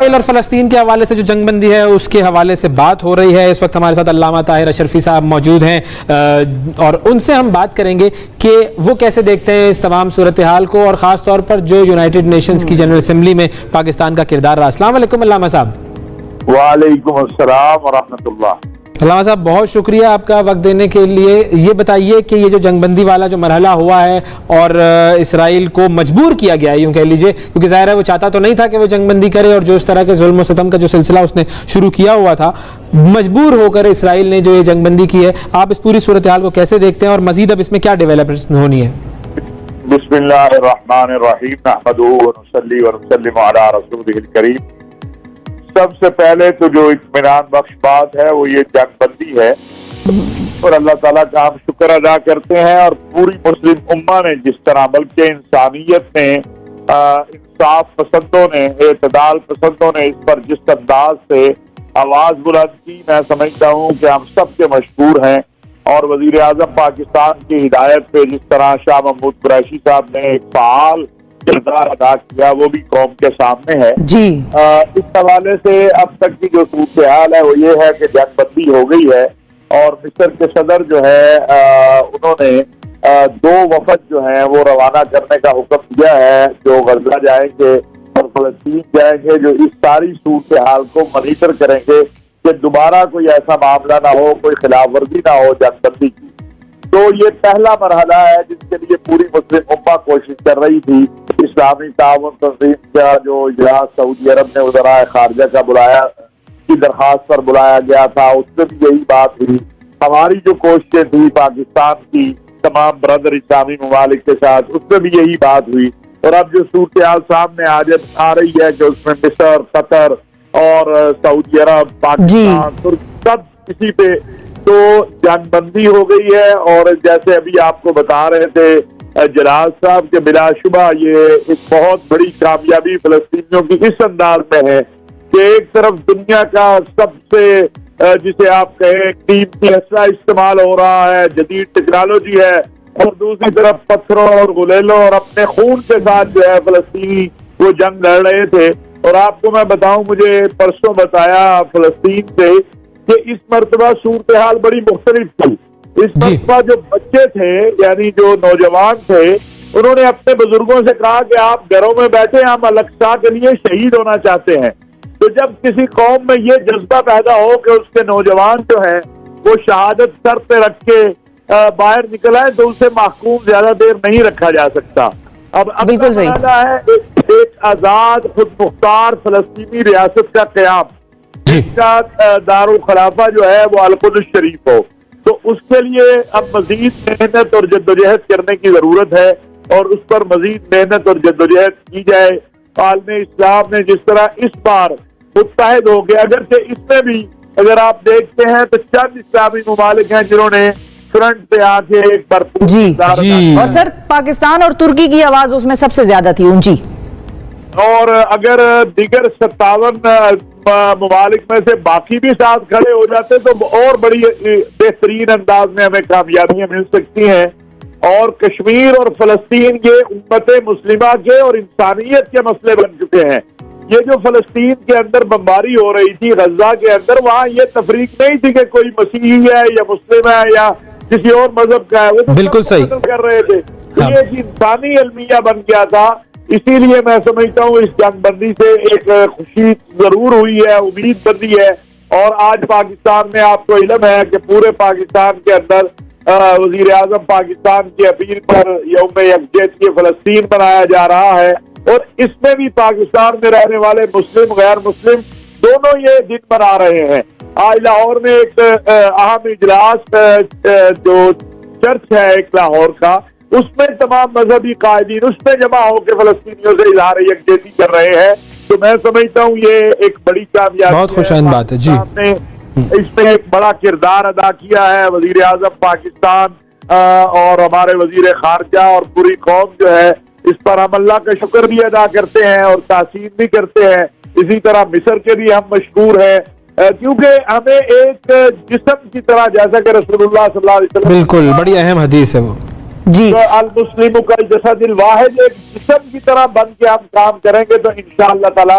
اسرائیل اور فلسطین کے حوالے سے جو جنگ بندی ہے اس کے حوالے سے بات ہو رہی ہے. اس وقت ہمارے ساتھ علامہ طاہر اشرفی صاحب موجود ہیں اور ان سے ہم بات کریں گے کہ وہ کیسے دیکھتے ہیں اس تمام صورتحال کو اور خاص طور پر جو یونائٹڈ نیشنز کی جنرل اسمبلی میں پاکستان کا کردار رہا. السلام علیکم علامہ صاحب. وعلیکم السلام ورحمۃ اللہ. علامہ صاحب بہت شکریہ آپ کا وقت دینے کے لیے. یہ بتائیے کہ یہ جو جنگ بندی والا جو مرحلہ ہوا ہے اور اسرائیل کو مجبور کیا گیا ہے یوں کہہ لیجئے, کیونکہ ظاہر ہے وہ چاہتا تو نہیں تھا کہ وہ جنگ بندی کرے, اور جو اس طرح کے ظلم و ستم کا جو سلسلہ اس نے شروع کیا ہوا تھا, مجبور ہو کر اسرائیل نے جو یہ جنگ بندی کی ہے, آپ اس پوری صورتحال کو کیسے دیکھتے ہیں اور مزید اب اس میں کیا ڈیولپمنٹ ہونی ہے؟ بسم اللہ الرحمن الرحیم. نحمدہ ونصلی ونسلم علی رسولہ الکریم. سب سے پہلے تو جو اطمینان بخش بات ہے وہ یہ جنگ بندی ہے, اور اللہ تعالیٰ کا ہم شکر ادا کرتے ہیں, اور پوری مسلم امہ نے جس طرح بلکہ انسانیت نے, انصاف پسندوں نے, اعتدال پسندوں نے اس پر جس انداز سے آواز بلند کی, میں سمجھتا ہوں کہ ہم سب کے مشکور ہیں. اور وزیر اعظم پاکستان کی ہدایت پہ جس طرح شاہ محمود قریشی صاحب نے ایک فعال کردار ادا کیا, وہ بھی قوم کے سامنے ہے جی. اس حوالے سے اب تک کی جو صورتحال ہے وہ یہ ہے کہ جنگ بندی ہو گئی ہے, اور مصر کے صدر جو ہے انہوں نے 2 وفد جو ہیں وہ روانہ کرنے کا حکم دیا ہے, جو غزہ جائیں گے اور فلسطین جائیں گے, جو اس ساری صورتحال کو مانیٹر کریں گے کہ دوبارہ کوئی ایسا معاملہ نہ ہو, کوئی خلاف ورزی نہ ہو جنگ بندی کی. تو یہ پہلا مرحلہ ہے جس کے لیے پوری مسلم امہ کوشش کر رہی تھی. اسلامی تعاون تنظیم کا جو اجلاس سعودی عرب نے وزراء خارجہ کا بلایا کی درخواست پر بلایا گیا تھا, اس میں بھی یہی بات ہوئی. ہماری جو کوششیں تھی پاکستان کی تمام برادر اسلامی ممالک کے ساتھ, اس میں بھی یہی بات ہوئی. اور اب جو صورتحال سامنے آ رہی ہے کہ اس میں مصر, قطر اور سعودی عرب, پاکستان, سب اسی پہ تو جنگ بندی ہو گئی ہے. اور جیسے ابھی آپ کو بتا رہے تھے جلال صاحب کے بلا شبہ یہ ایک بہت بڑی کامیابی فلسطینیوں کی اس انداز میں ہے کہ ایک طرف دنیا کا سب سے جسے آپ کہیں قیمتی اسلحہ استعمال ہو رہا ہے, جدید ٹیکنالوجی ہے, اور دوسری طرف پتھروں اور غلیلوں اور اپنے خون کے ساتھ جو ہے فلسطینی وہ جنگ لڑ رہے تھے. اور آپ کو میں بتاؤں, مجھے پرسوں بتایا فلسطین سے کہ اس مرتبہ صورتحال بڑی مختلف تھی. اس مرتبہ جو بچے تھے یعنی جو نوجوان تھے, انہوں نے اپنے بزرگوں سے کہا کہ آپ گھروں میں بیٹھے, ہم الاقصی کے لیے شہید ہونا چاہتے ہیں. تو جب کسی قوم میں یہ جذبہ پیدا ہو کہ اس کے نوجوان جو ہیں وہ شہادت سر پہ رکھ کے باہر نکل آئے, تو اسے محکوم زیادہ دیر نہیں رکھا جا سکتا. اب بالکل صحیح ہے ایک آزاد خود مختار فلسطینی ریاست کا قیام, جس کا دارالخلافہ جو ہے وہ القدس شریف ہو. تو اس کے لیے اب مزید محنت اور جدوجہد کرنے کی ضرورت ہے, اور اس پر مزید محنت اور جدوجہد کی جائے. عالم اسلام نے جس طرح اس بار متحد ہو گیا, اگرچہ اس میں بھی اگر آپ دیکھتے ہیں تو چند اسلامی ممالک ہیں جنہوں نے فرنٹ پہ آ کے ایک بھرپور اور سر پاکستان اور ترکی کی آواز اس میں سب سے زیادہ تھی اونچی. اور اگر دیگر 57 ممالک میں سے باقی بھی ساتھ کھڑے ہو جاتے تو اور بڑی بہترین انداز میں ہمیں کامیابیاں مل سکتی ہیں. اور کشمیر اور فلسطین یہ امت مسلمہ کے اور انسانیت کے مسئلے بن چکے ہیں. یہ جو فلسطین کے اندر بمباری ہو رہی تھی غزہ کے اندر, وہاں یہ تفریق نہیں تھی کہ کوئی مسیحی ہے یا مسلم ہے یا کسی اور مذہب کا ہے, وہ بالکل صحیح کر رہے تھے. یہ ایک انسانی المیہ بن گیا تھا. اسی لیے میں سمجھتا ہوں اس جنگ بندی سے ایک خوشی ضرور ہوئی ہے, امید بندی ہے. اور آج پاکستان میں آپ کو علم ہے کہ پورے پاکستان کے اندر وزیر اعظم پاکستان کی اپیل پر یوم یکجہتی فلسطین منایا جا رہا ہے, اور اس میں بھی پاکستان میں رہنے والے مسلم غیر مسلم دونوں یہ دن منا رہے ہیں. آج لاہور میں ایک اہم اجلاس جو چرچ ہے ایک لاہور کا, اس میں تمام مذہبی قائدین اس میں جمع ہو کے فلسطینیوں سے اظہار یکجہتی کر رہے ہیں. تو میں سمجھتا ہوں یہ ایک بڑی کامیابی, بہت خوشائند بات ہے. جی, اس میں ایک بڑا کردار ادا کیا ہے وزیر اعظم پاکستان اور ہمارے وزیر خارجہ اور پوری قوم جو ہے, اس پر ہم اللہ کا شکر بھی ادا کرتے ہیں اور تحسین بھی کرتے ہیں. اسی طرح مصر کے بھی ہم مشکور ہیں, کیونکہ ہمیں ایک جسم کی طرح, جیسا کہ رسول اللہ صلی اللہ علیہ وسلم بالکل بڑی اہم حدیث ہے وہ, جی, المسلم کا جسد الواحد, ایک جسم کی طرح بن کے ہم کام کریں گے تو انشاءاللہ تعالی